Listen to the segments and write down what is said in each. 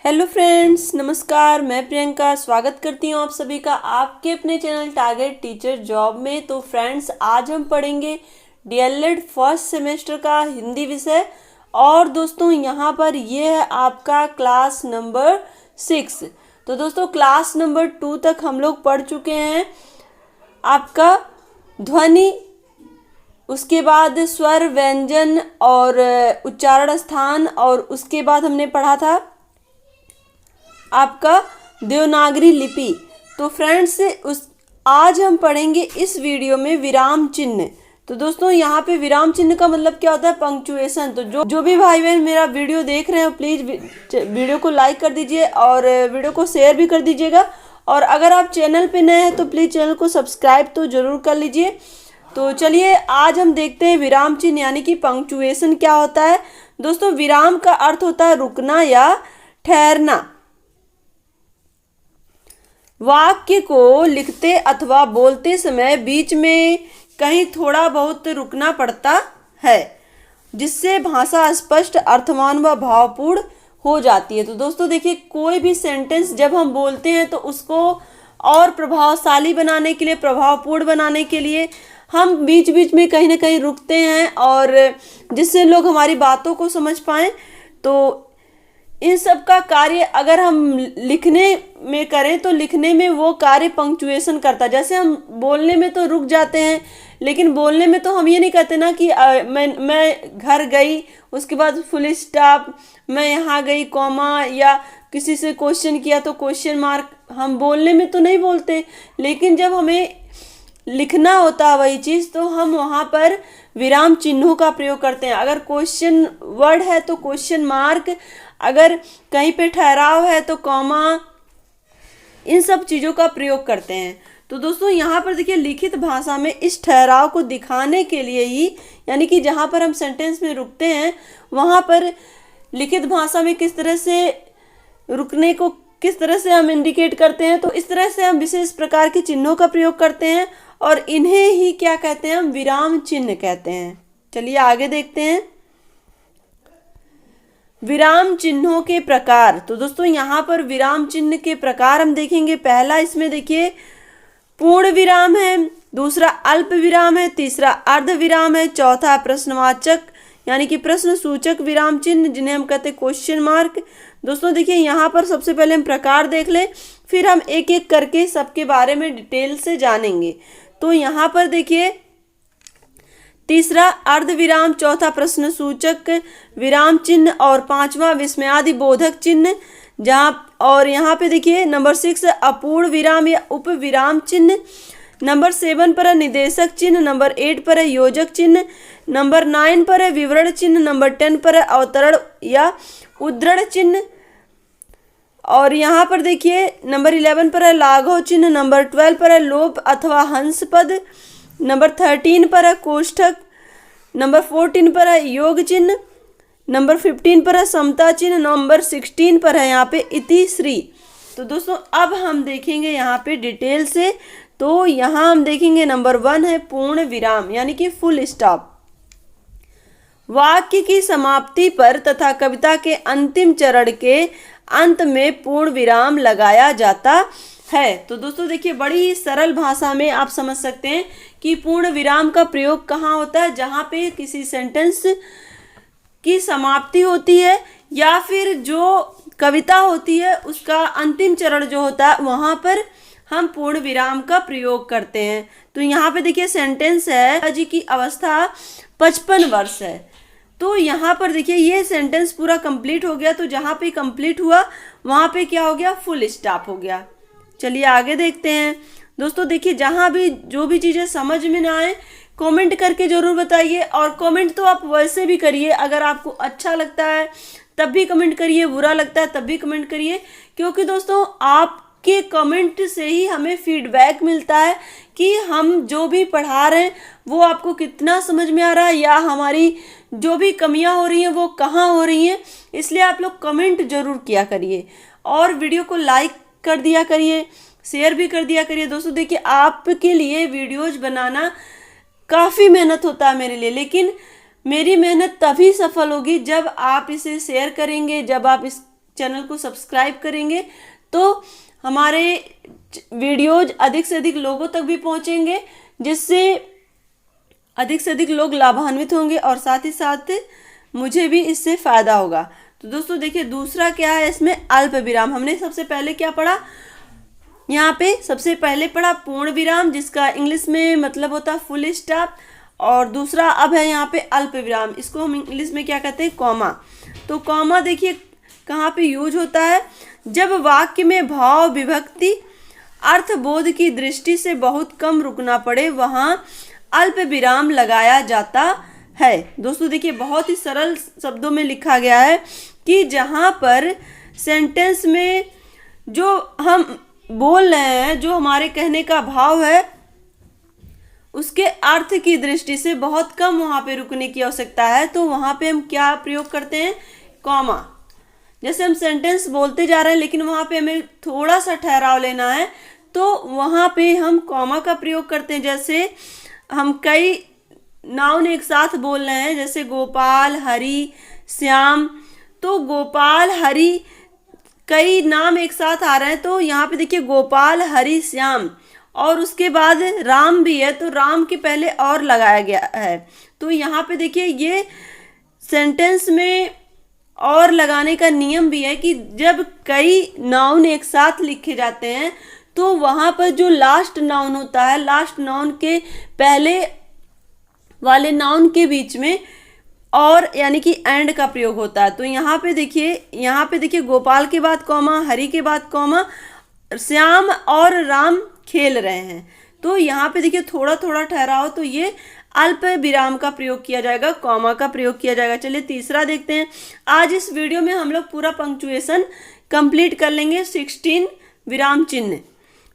Hello friends, नमस्कार। मैं प्रियंका स्वागत करती हूँ आप सभी का आपके अपने चैनल टारगेट टीचर जॉब में। तो फ्रेंड्स, आज हम पढ़ेंगे डीएलएड फर्स्ट सेमेस्टर का हिंदी विषय। और दोस्तों, यहाँ पर ये है आपका क्लास नंबर 6। तो दोस्तों, क्लास नंबर 2 तक हम लोग पढ़ चुके हैं। आपका ध्वनि, उसके बाद स्वर, व्यंजन और उच्चारण स्थान, और उसके बाद हमने पढ़ा था आपका देवनागरी लिपि। तो फ्रेंड्स, आज हम पढ़ेंगे इस वीडियो में विराम चिन्ह। तो दोस्तों, यहाँ पे विराम चिन्ह का मतलब क्या होता है? पंक्चुएशन। तो जो भी भाई बहन मेरा वीडियो देख रहे हैं, प्लीज़ वीडियो को लाइक कर दीजिए और वीडियो को शेयर भी कर दीजिएगा। और अगर आप चैनल पे नए हैं तो प्लीज़ चैनल को सब्सक्राइब तो ज़रूर कर लीजिए। तो चलिए, आज हम देखते हैं विराम चिन्ह यानी कि पंक्चुएशन क्या होता है। दोस्तों, विराम का अर्थ होता है रुकना या ठहरना। वाक्य को लिखते अथवा बोलते समय बीच में कहीं थोड़ा बहुत रुकना पड़ता है, जिससे भाषा स्पष्ट, अर्थवान व भावपूर्ण हो जाती है। तो दोस्तों देखिए, कोई भी सेंटेंस जब हम बोलते हैं तो उसको और प्रभावशाली बनाने के लिए, प्रभावपूर्ण बनाने के लिए हम बीच बीच में कहीं ना कहीं रुकते हैं, और जिससे लोग हमारी बातों को समझ पाएं। तो इन सब का कार्य अगर हम लिखने में करें तो लिखने में वो कार्य पंक्चुएशन करता है। जैसे हम बोलने में तो रुक जाते हैं, लेकिन बोलने में तो हम ये नहीं कहते ना कि मैं घर गई, उसके बाद फुल स्टॉप, मैं यहाँ गई, कॉमा, या किसी से क्वेश्चन किया तो क्वेश्चन मार्क। हम बोलने में तो नहीं बोलते, लेकिन जब हमें लिखना होता है वही चीज़, तो हम वहाँ पर विराम चिन्हों का प्रयोग करते हैं। अगर क्वेश्चन वर्ड है तो क्वेश्चन मार्क, अगर कहीं पे ठहराव है तो कॉमा, इन सब चीज़ों का प्रयोग करते हैं। तो दोस्तों, यहाँ पर देखिए, लिखित भाषा में इस ठहराव को दिखाने के लिए ही, यानी कि जहाँ पर हम सेंटेंस में रुकते हैं वहाँ पर लिखित भाषा में किस तरह से रुकने को किस तरह से हम इंडिकेट करते हैं, तो इस तरह से हम विशेष प्रकार के चिन्हों का प्रयोग करते हैं, और इन्हें ही क्या कहते हैं? हम विराम चिन्ह कहते हैं। चलिए आगे देखते हैं विराम चिन्हों के प्रकार। तो दोस्तों, यहाँ पर विराम चिन्ह के प्रकार हम देखेंगे। पहला, इसमें देखिए, पूर्ण विराम है, दूसरा अल्प विराम है, तीसरा अर्ध विराम है, चौथा प्रश्नवाचक यानी कि प्रश्न सूचक विराम चिन्ह, जिन्हें हम कहते हैं क्वेश्चन मार्क। दोस्तों देखिए, यहाँ पर सबसे पहले हम प्रकार देख लें, फिर हम एक एक करके सबके बारे में डिटेल से जानेंगे। तो यहाँ पर देखिए, तीसरा अर्ध विराम, चौथा प्रश्न सूचक विराम चिन्ह, और पांचवा विस्मयादि बोधक चिन्ह। और यहाँ पे देखिए नंबर 6 अपूर्ण विराम या उप विराम चिन्ह। नंबर 7 पर है निदेशक चिन्ह। नंबर 8 पर है योजक चिन्ह। नंबर 9 पर है विवरण चिन्ह। नंबर 10 पर है अवतरण या उद्धरण चिन्ह। और यहाँ पर देखिए, नंबर 11 पर है लाघव चिन्ह। नंबर 12 पर है लोप अथवा हंस पद। नंबर 13 पर है कोष्ठक। नंबर 14 पर है योग चिन्ह। नंबर 15 पर है समता चिन्ह। नंबर 16 पर है यहाँ पे इति श्री। तो दोस्तों, अब हम देखेंगे यहाँ पे डिटेल से। तो यहाँ हम देखेंगे नंबर 1 है पूर्ण विराम यानी कि फुल स्टॉप। वाक्य की समाप्ति पर तथा कविता के अंतिम चरण के अंत में पूर्ण विराम लगाया जाता है। तो दोस्तों देखिए, बड़ी सरल भाषा में आप समझ सकते हैं कि पूर्ण विराम का प्रयोग कहाँ होता है? जहाँ पे किसी सेंटेंस की समाप्ति होती है, या फिर जो कविता होती है उसका अंतिम चरण जो होता है, वहाँ पर हम पूर्ण विराम का प्रयोग करते हैं। तो यहाँ पे देखिए, सेंटेंस है जी की अवस्था 55 वर्ष है। तो यहाँ पर देखिए, ये सेंटेंस पूरा कंप्लीट हो गया। तो जहाँ पे कंप्लीट हुआ वहाँ पे क्या हो गया? फुल स्टॉप हो गया। चलिए आगे देखते हैं। दोस्तों देखिए, जहाँ भी जो भी चीज़ें समझ में ना आए, कमेंट करके ज़रूर बताइए। और कमेंट तो आप वैसे भी करिए, अगर आपको अच्छा लगता है तब भी कमेंट करिए, बुरा लगता है तब भी कमेंट करिए, क्योंकि दोस्तों आपके कमेंट से ही हमें फीडबैक मिलता है कि हम जो भी पढ़ा रहे हैं वो आपको कितना समझ में आ रहा है, या हमारी जो भी कमियां हो रही हैं वो कहाँ हो रही हैं। इसलिए आप लोग कमेंट जरूर किया करिए, और वीडियो को लाइक कर दिया करिए, शेयर भी कर दिया करिए। दोस्तों देखिए, आपके लिए वीडियोज बनाना काफ़ी मेहनत होता है मेरे लिए, लेकिन मेरी मेहनत तभी सफल होगी जब आप इसे शेयर करेंगे, जब आप इस चैनल को सब्सक्राइब करेंगे तो हमारे वीडियोज अधिक से अधिक लोगों तक भी पहुंचेंगे, जिससे अधिक से अधिक लोग लाभान्वित होंगे और साथ ही साथ मुझे भी इससे फ़ायदा होगा। तो दोस्तों देखिए दूसरा क्या है इसमें, अल्प विराम। हमने सबसे पहले क्या पढ़ा, यहाँ पे सबसे पहले पढ़ा पूर्ण विराम, जिसका इंग्लिश में मतलब होता है फुल स्टॉप, और दूसरा अब है यहाँ पे अल्प विराम, इसको हम इंग्लिश में क्या कहते हैं, कॉमा। तो कॉमा देखिए कहाँ पे यूज होता है, जब वाक्य में भाव विभक्ति अर्थबोध की दृष्टि से बहुत कम रुकना पड़े वहाँ अल्प विराम लगाया जाता है। दोस्तों देखिए बहुत ही सरल शब्दों में लिखा गया है कि जहाँ पर सेंटेंस में जो हम बोल रहे हैं, जो हमारे कहने का भाव है, उसके अर्थ की दृष्टि से बहुत कम वहाँ पे रुकने की आवश्यकता है, तो वहाँ पे हम क्या प्रयोग करते हैं, कॉमा। जैसे हम सेंटेंस बोलते जा रहे हैं लेकिन वहाँ पे हमें थोड़ा सा ठहराव लेना है, तो वहाँ पे हम कॉमा का प्रयोग करते हैं। जैसे हम कई नाउन एक साथ बोल रहे हैं, जैसे गोपाल, हरि, श्याम, तो गोपाल, हरि, कई नाम एक साथ आ रहे हैं, तो यहाँ पे देखिए गोपाल, हरि, श्याम, और उसके बाद राम भी है, तो राम के पहले और लगाया गया है। तो यहाँ पे देखिए ये सेंटेंस में और लगाने का नियम भी है कि जब कई नाउन एक साथ लिखे जाते हैं तो वहाँ पर जो लास्ट नाउन होता है, लास्ट नाउन के पहले वाले नाउन के बीच में और यानी कि एंड का प्रयोग होता है। तो यहाँ पे देखिए गोपाल के बाद कॉमा, हरि के बाद कॉमा, श्याम और राम खेल रहे हैं, तो यहाँ पे देखिए थोड़ा थोड़ा ठहराव, तो ये अल्प विराम का प्रयोग किया जाएगा, कॉमा का प्रयोग किया जाएगा। चलिए तीसरा देखते हैं। आज इस वीडियो में हम लोग पूरा पंक्चुएशन कंप्लीट कर लेंगे, 16 विराम चिन्ह।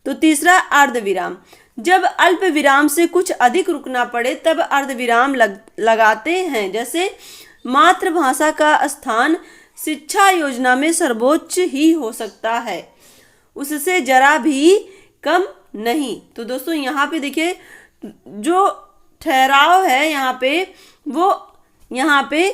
तो तीसरा अर्ध विराम, जब अल्प विराम से कुछ अधिक रुकना पड़े तब अर्ध विराम लगाते हैं। जैसे मातृभाषा का स्थान शिक्षा योजना में सर्वोच्च ही हो सकता है, उससे जरा भी कम नहीं। तो दोस्तों यहाँ पे देखिए जो ठहराव है यहाँ पे, वो यहाँ पे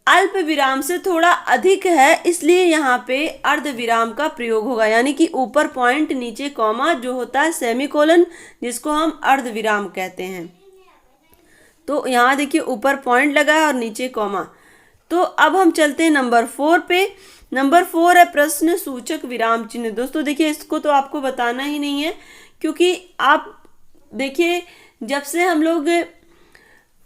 अल्प विराम से थोड़ा अधिक है, इसलिए यहाँ पे अर्ध विराम का प्रयोग होगा, यानी कि ऊपर पॉइंट नीचे कॉमा जो होता है सेमीकोलन, जिसको हम अर्ध विराम कहते हैं। तो यहाँ देखिए ऊपर पॉइंट लगा है और नीचे कॉमा। तो अब हम चलते हैं नंबर 4 पे। नंबर 4 है प्रश्न सूचक विराम चिन्ह। दोस्तों देखिए इसको तो आपको बताना ही नहीं है, क्योंकि आप देखिए जब से हम लोग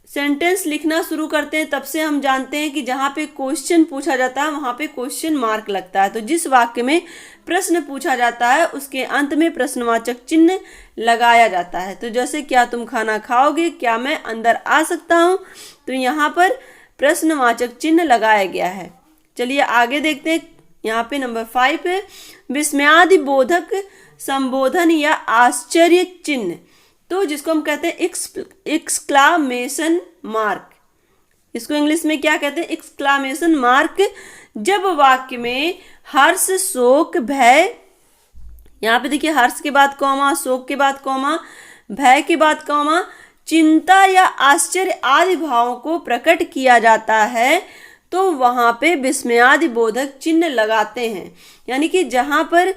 सेंटेंस लिखना शुरू करते हैं तब से हम जानते हैं कि जहाँ पे क्वेश्चन पूछा जाता है वहाँ पे क्वेश्चन मार्क लगता है। तो जिस वाक्य में प्रश्न पूछा जाता है उसके अंत में प्रश्नवाचक चिन्ह लगाया जाता है। तो जैसे क्या तुम खाना खाओगे, क्या मैं अंदर आ सकता हूँ, तो यहाँ पर प्रश्नवाचक चिन्ह लगाया गया है। चलिए आगे देखते हैं। यहाँ पे नंबर 5 है विस्मयादि बोधक संबोधन या आश्चर्य चिन्ह, तो जिसको हम कहते हैं एक्सक्लामेशन मार्क। इसको इंग्लिश में क्या कहते हैं, एक्सक्लामेशन मार्क। जब वाक्य में हर्ष, शोक, भय, यहाँ पे देखिए हर्ष के बाद कॉमा, शोक के बाद कॉमा, भय के बाद कॉमा, चिंता या आश्चर्य आदि भावों को प्रकट किया जाता है, तो वहाँ पे विस्मयादि बोधक चिन्ह लगाते हैं। यानी कि जहाँ पर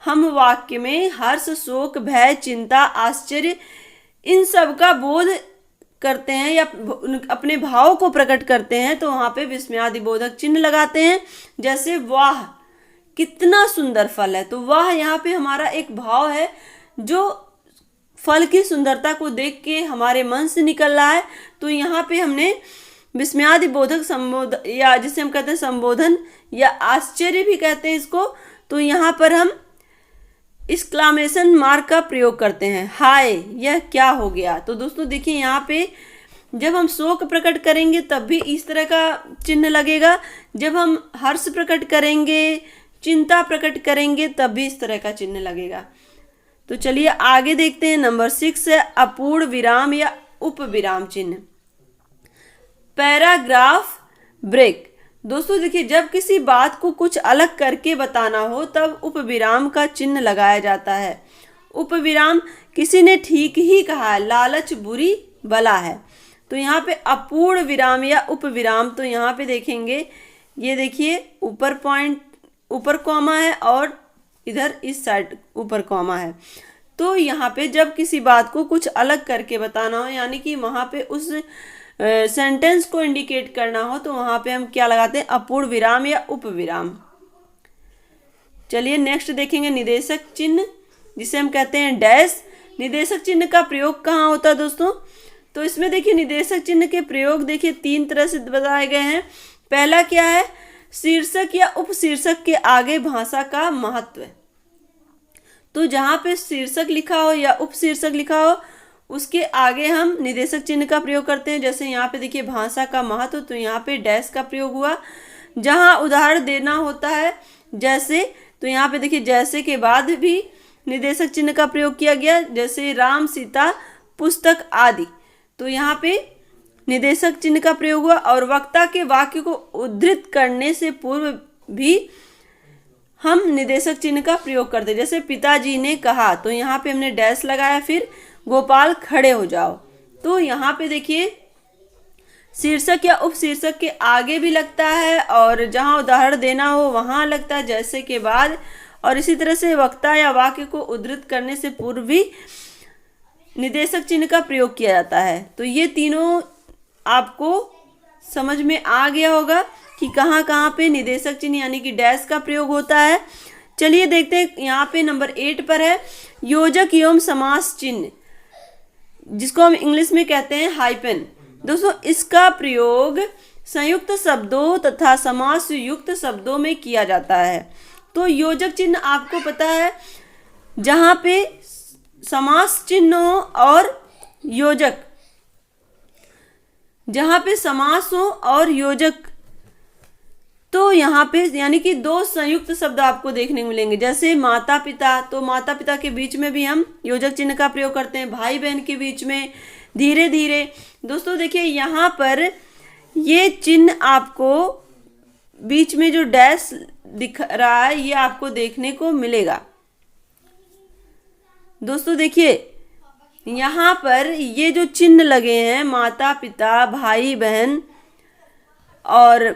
हम वाक्य में हर्ष, शोक, भय, चिंता, आश्चर्य इन सब का बोध करते हैं या अपने भाव को प्रकट करते हैं, तो वहाँ पे विस्मयादि बोधक चिन्ह लगाते हैं। जैसे वाह कितना सुंदर फल है, तो वाह यहाँ पे हमारा एक भाव है जो फल की सुंदरता को देख के हमारे मन से निकल रहा है। तो यहाँ पे हमने विस्मयादि बोधक संबोधन, या जिसे हम कहते हैं संबोधन या आश्चर्य भी कहते हैं इसको, तो यहाँ पर हम एक्सक्लामेशन मार्क का प्रयोग करते हैं। हाय यह क्या हो गया। तो दोस्तों देखिए यहाँ पे जब हम शोक प्रकट करेंगे तब भी इस तरह का चिन्ह लगेगा, जब हम हर्ष प्रकट करेंगे, चिंता प्रकट करेंगे, तब भी इस तरह का चिन्ह लगेगा। तो चलिए आगे देखते हैं। नंबर 6 है अपूर्ण विराम या उप विराम चिन्ह, पैराग्राफ ब्रेक। दोस्तों देखिए जब किसी बात को कुछ अलग करके बताना हो तब उप विराम का चिन्ह लगाया जाता है। उप विराम, किसी ने ठीक ही कहा है, लालच बुरी बला है। तो यहाँ पे अपूर्ण विराम या उप विराम, तो यहाँ पे देखेंगे, ये देखिए ऊपर पॉइंट ऊपर कॉमा है और इधर इस साइड ऊपर कॉमा है। तो यहाँ पे जब किसी बात को कुछ अलग करके बताना हो, यानी कि वहाँ पे उस सेंटेंस को इंडिकेट करना हो, तो वहाँ पे हम क्या लगाते हैं, अपूर्ण विराम या उपविराम। चलिए नेक्स्ट देखेंगे निर्देशक चिन्ह, जिसे हम कहते हैं डैश। निर्देशक चिन्ह का प्रयोग कहाँ होता है दोस्तों? तो इसमें देखिए निर्देशक चिन्ह के प्रयोग देखिए 3 तरह से बताए गए हैं। पहला क्या है, शीर्षक या उपशीर्षक के आगे भाषा का महत्व। तो जहाँ पे शीर्षक लिखा हो या उपशीर्षक लिखा हो उसके आगे हम निर्देशक चिन्ह का प्रयोग करते हैं। जैसे यहाँ पे देखिए भाषा का महत्व, तो यहाँ पे डैश का प्रयोग हुआ। जहाँ उदाहरण देना होता है जैसे, तो यहाँ पे देखिए जैसे के बाद भी निर्देशक चिन्ह का प्रयोग किया गया, जैसे राम सीता पुस्तक आदि, तो यहाँ पे निर्देशक चिन्ह का प्रयोग हुआ। और वक्ता के वाक्य को उद्धृत करने से पूर्व भी हम निर्देशक चिन्ह का प्रयोग करते, जैसे पिताजी ने कहा, तो यहाँ पे हमने डैश लगाया। फिर गोपाल खड़े हो जाओ, तो यहाँ पे देखिए शीर्षक या उपशीर्षक के आगे भी लगता है और जहाँ उदाहरण देना हो वहाँ लगता है जैसे के बाद। और इसी तरह से वक्ता या वाक्य को उद्धृत करने से पूर्व भी निर्देशक चिन्ह का प्रयोग किया जाता है। तो ये तीनों आपको समझ में आ गया होगा कि कहाँ कहाँ पे निर्देशक चिन्ह यानी कि डैश का प्रयोग होता है। चलिए देखते हैं, यहाँ पे नंबर 8 पर है योजक एवं समास चिन्ह, जिसको हम इंग्लिश में कहते हैं हाइपन। दोस्तों इसका प्रयोग संयुक्त शब्दों तथा समास युक्त शब्दों में किया जाता है। तो योजक चिन्ह आपको पता है, जहाँ पे समास चिन्ह हो और योजक, जहाँ पे समास हो और योजक, तो यहाँ पे यानी कि 2 संयुक्त शब्द आपको देखने को मिलेंगे। जैसे माता पिता, तो माता पिता के बीच में भी हम योजक चिन्ह का प्रयोग करते हैं। भाई बहन के बीच में, धीरे धीरे। दोस्तों देखिए यहाँ पर ये चिन्ह आपको बीच में जो डैश दिख रहा है ये आपको देखने को मिलेगा। दोस्तों देखिए यहाँ पर ये जो चिन्ह लगे हैं, माता पिता, भाई बहन और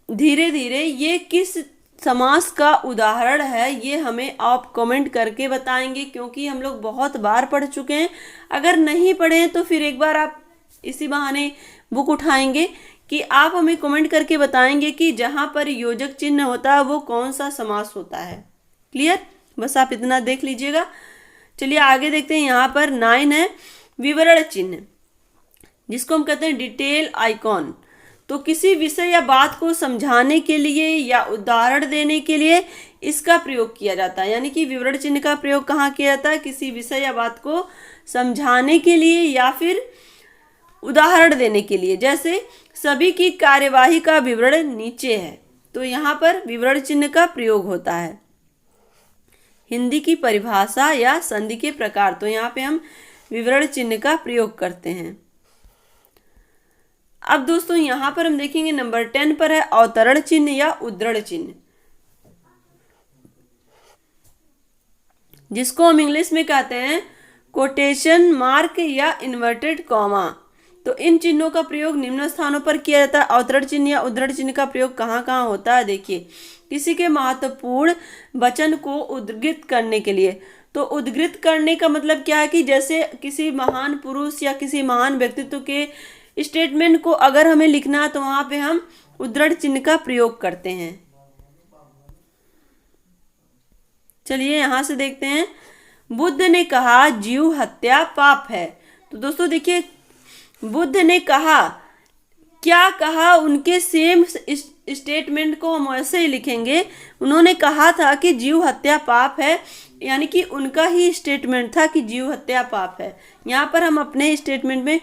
धीरे धीरे, ये किस समास का उदाहरण है ये हमें आप कमेंट करके बताएंगे, क्योंकि हम लोग बहुत बार पढ़ चुके हैं। अगर नहीं पढ़े हैं तो फिर एक बार आप इसी बहाने बुक उठाएंगे कि आप हमें कमेंट करके बताएंगे कि जहाँ पर योजक चिन्ह होता है वो कौन सा समास होता है। क्लियर? बस आप इतना देख लीजिएगा। चलिए आगे देखते हैं। यहाँ पर 9 है विवरण चिन्ह, जिसको हम कहते हैं डिटेल आइकॉन। तो किसी विषय या बात को समझाने के लिए या उदाहरण देने के लिए इसका प्रयोग किया जाता है। यानी कि विवरण चिन्ह का प्रयोग कहाँ किया जाता है? किसी विषय या बात को समझाने के लिए या फिर उदाहरण देने के लिए। जैसे सभी की कार्यवाही का विवरण नीचे है, तो यहाँ पर विवरण चिन्ह का प्रयोग होता है। हिंदी की परिभाषा या संधि के प्रकार, तो यहाँ पे हम विवरण चिन्ह का प्रयोग करते हैं। अब दोस्तों यहाँ पर हम देखेंगे नंबर 10 पर है अवतरण चिन्ह या उद्धरण चिन्ह, जिसको हम इंग्लिश में कहते हैं कोटेशन मार्क या इन्वर्टेड कॉमा। तो इन चिन्हों का प्रयोग निम्न स्थानों पर किया जाता है। अवतरण चिन्ह या उद्धरण चिन्ह का प्रयोग कहाँ कहाँ होता है? देखिए, किसी के महत्वपूर्ण वचन को उद्धृत करने के लिए। तो उद्धृत करने का मतलब क्या है कि जैसे किसी महान पुरुष या किसी महान व्यक्तित्व के स्टेटमेंट को अगर हमें लिखना है तो वहां पे हम उद्धरण चिन्ह का प्रयोग करते हैं। चलिए यहां से देखते हैं। बुद्ध ने कहा जीव हत्या पाप है। तो दोस्तों देखिए, बुद्ध ने कहा, क्या कहा, उनके सेम स्टेटमेंट को हम ऐसे ही लिखेंगे। उन्होंने कहा था कि जीव हत्या पाप है, यानी कि उनका ही स्टेटमेंट था कि जीव हत्या पाप है। यहाँ पर हम अपने स्टेटमेंट में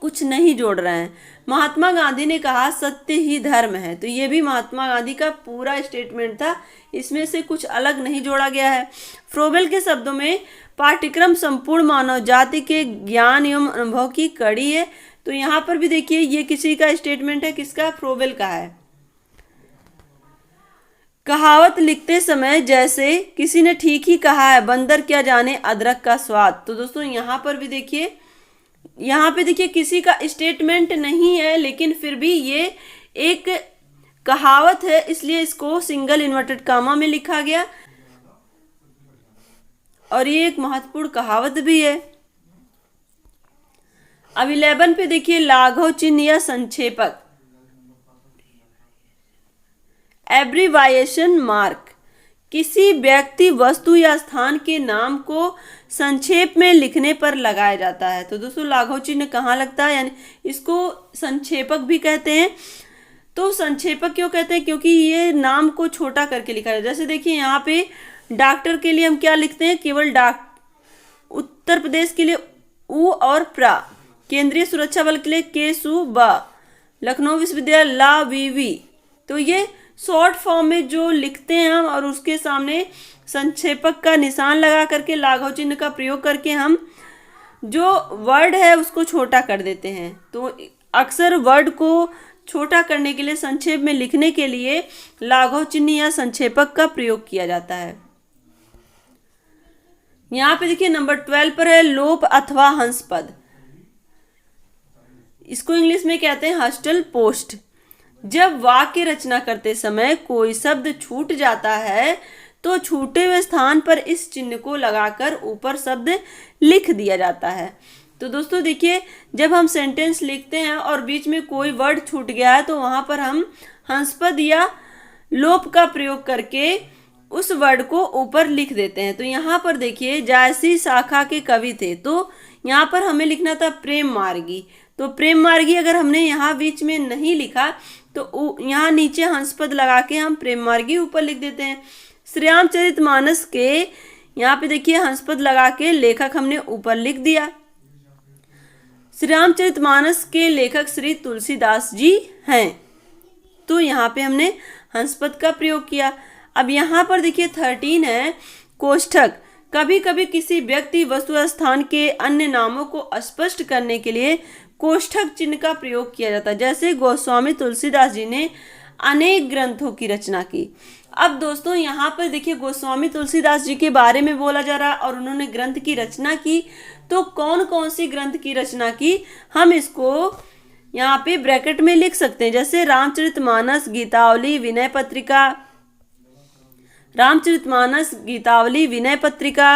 कुछ नहीं जोड़ रहे हैं। महात्मा गांधी ने कहा सत्य ही धर्म है, तो ये भी महात्मा गांधी का पूरा स्टेटमेंट था, इसमें से कुछ अलग नहीं जोड़ा गया है। फ्रोबेल के शब्दों में पाठ्यक्रम संपूर्ण मानव जाति के ज्ञान एवं अनुभव की कड़ी है। तो यहाँ पर भी देखिए ये किसी का स्टेटमेंट है, किसका? फ्रोबेल का है। कहावत लिखते समय जैसे किसी ने ठीक ही कहा है, बंदर क्या जाने अदरक का स्वाद। तो दोस्तों यहाँ पर भी देखिए, यहाँ पे देखिए किसी का स्टेटमेंट नहीं है, लेकिन फिर भी ये एक कहावत है, इसलिए इसको सिंगल इन्वर्टेड कामा में लिखा गया और ये एक महत्वपूर्ण कहावत भी है। अब 11 पे देखिए लाघव चिन्ह या संक्षेपक, एब्रीवाइएशन मार्क, किसी व्यक्ति वस्तु या स्थान के नाम को संक्षेप में लिखने पर लगाया जाता है। तो दोस्तों लाघव चिन्ह कहाँ लगता है, यानी इसको संक्षेपक भी कहते हैं। तो संक्षेपक क्यों कहते हैं, क्योंकि ये नाम को छोटा करके लिखा है। जैसे देखिए यहाँ पे डॉक्टर के लिए हम क्या लिखते हैं, केवल उत्तर प्रदेश के लिए उ और प्रा, केंद्रीय सुरक्षा बल के लिए के सु बा, लखनऊ विश्वविद्यालय ला वी वी। तो ये शॉर्ट फॉर्म में जो लिखते हैं हम और उसके सामने संक्षेपक का निशान लगा करके लाघव चिन्ह का प्रयोग करके हम जो वर्ड है उसको छोटा कर देते हैं। तो अक्सर वर्ड को छोटा करने के लिए, संक्षेप में लिखने के लिए लाघव चिन्ह या संक्षेपक का प्रयोग किया जाता है। यहाँ पे देखिए नंबर 12 पर है लोप अथवा हंस पद। इसको इंग्लिश में कहते हैं हॉस्टल पोस्ट। जब वाक्य रचना करते समय कोई शब्द छूट जाता है तो छूटे हुए स्थान पर इस चिन्ह को लगाकर ऊपर शब्द लिख दिया जाता है। तो दोस्तों देखिए जब हम सेंटेंस लिखते हैं और बीच में कोई वर्ड छूट गया है तो वहां पर हम हंसपद या लोप का प्रयोग करके उस वर्ड को ऊपर लिख देते हैं। तो यहाँ पर देखिए जायसी शाखा के कवि थे, तो यहाँ पर हमें लिखना था प्रेम मार्गी। तो प्रेम मार्गी अगर हमने यहाँ बीच में नहीं लिखा तो यहाँ नीचे हंसपद लगा के हम प्रेम मार्गी ऊपर लिख देते हैं। श्री रामचरितमानस के यहाँ पे देखिए हंसपद लगा के लेखक हमने ऊपर लिख दिया। श्री रामचरितमानस के लेखक श्री तुलसीदास जी हैं, तो यहाँ पे हमने हंसपद का प्रयोग किया। अब यहाँ पर देखिए 13 है कोष्ठक। कभी कभी किसी व्यक्ति वस्तु या स्थान के अन्य नामों को स्पष्ट करने के लिए कोष्ठक चिन्ह का प्रयोग किया जाता है। जैसे गोस्वामी तुलसीदास जी ने अनेक ग्रंथों की रचना की। अब दोस्तों यहाँ पर देखिए गोस्वामी तुलसीदास जी के बारे में बोला जा रहा है और उन्होंने ग्रंथ की रचना की। तो कौन कौन सी ग्रंथ की रचना की, हम इसको यहाँ पे ब्रैकेट में लिख सकते हैं। जैसे रामचरितमानस, गीतावली, विनय पत्रिका, रामचरितमानस, गीतावली, विनय पत्रिका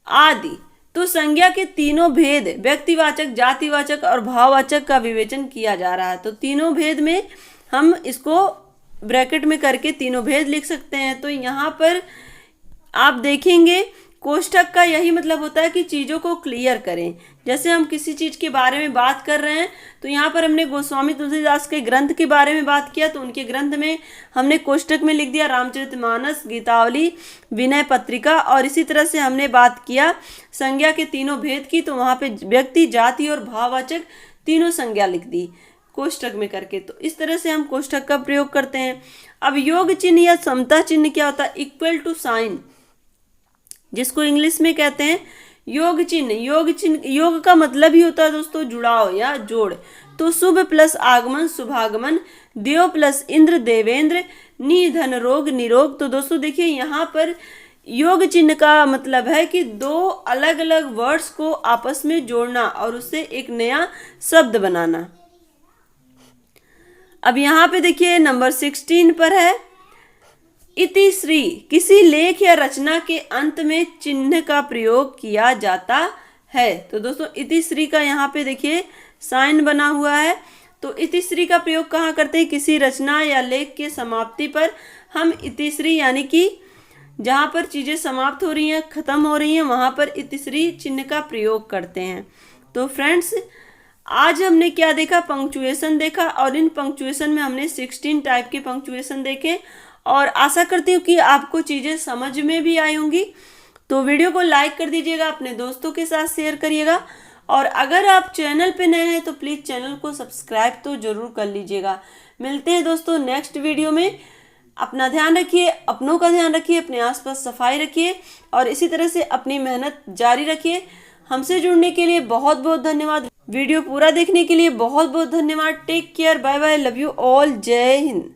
आदि। तो संज्ञा के तीनों भेद, व्यक्तिवाचक, जातिवाचक और भाववाचक का विवेचन किया जा रहा है। तो तीनों भेद में हम इसको ब्रैकेट में करके तीनों भेद लिख सकते हैं। तो यहाँ पर आप देखेंगे कोष्ठक का यही मतलब होता है कि चीज़ों को क्लियर करें। जैसे हम किसी चीज़ के बारे में बात कर रहे हैं तो यहाँ पर हमने गोस्वामी तुलसीदास के ग्रंथ के बारे में बात किया, तो उनके ग्रंथ में हमने कोष्ठक में लिख दिया रामचरितमानस, गीतावली, विनय पत्रिका। और इसी तरह से हमने बात किया संज्ञा के तीनों भेद की, तो वहाँ पे व्यक्ति, जाति और भाववाचक तीनों संज्ञा लिख दी कोष्ठक में करके। तो इस तरह से हम कोष्ठक का प्रयोग करते हैं। अब योग चिन्ह या समता चिन्ह क्या होता है, इक्वल टू साइन, जिसको इंग्लिश में कहते हैं योग चिन्ह। योग चिन्ह, योग का मतलब ही होता है दोस्तों जुड़ाव या जोड़। तो शुभ प्लस आगमन शुभागमन, देव प्लस इंद्र देवेंद्र, निधन रोग निरोग। तो दोस्तों देखिए यहाँ पर योग चिन्ह का मतलब है कि दो अलग अलग वर्ड्स को आपस में जोड़ना और उससे एक नया शब्द बनाना। अब यहाँ पे देखिए नंबर 16 पर है इतिश्री। किसी लेख या रचना के अंत में चिन्ह का प्रयोग किया जाता है। तो दोस्तों इतिश्री का यहाँ पे देखिए साइन बना हुआ है। तो इतिश्री का प्रयोग कहाँ करते हैं, किसी रचना या लेख के समाप्ति पर हम इतिश्री यानी कि जहाँ पर चीज़ें समाप्त हो रही हैं, खत्म हो रही हैं, वहाँ पर इतिश्री चिन्ह का प्रयोग करते हैं। तो फ्रेंड्स आज हमने क्या देखा, पंक्चुएशन देखा और इन पंक्चुएशन में हमने 16 टाइप के पंक्चुएशन देखे और आशा करती हूँ कि आपको चीज़ें समझ में भी आई होंगी। तो वीडियो को लाइक कर दीजिएगा, अपने दोस्तों के साथ शेयर करिएगा और अगर आप चैनल पे नए हैं तो प्लीज़ चैनल को सब्सक्राइब तो ज़रूर कर लीजिएगा। मिलते हैं दोस्तों नेक्स्ट वीडियो में। अपना ध्यान रखिए, अपनों का ध्यान रखिए, अपने आसपास सफाई रखिए और इसी तरह से अपनी मेहनत जारी रखिए। हमसे जुड़ने के लिए बहुत बहुत धन्यवाद। वीडियो पूरा देखने के लिए बहुत बहुत धन्यवाद। Take care, bye bye, love you all, जय हिंद।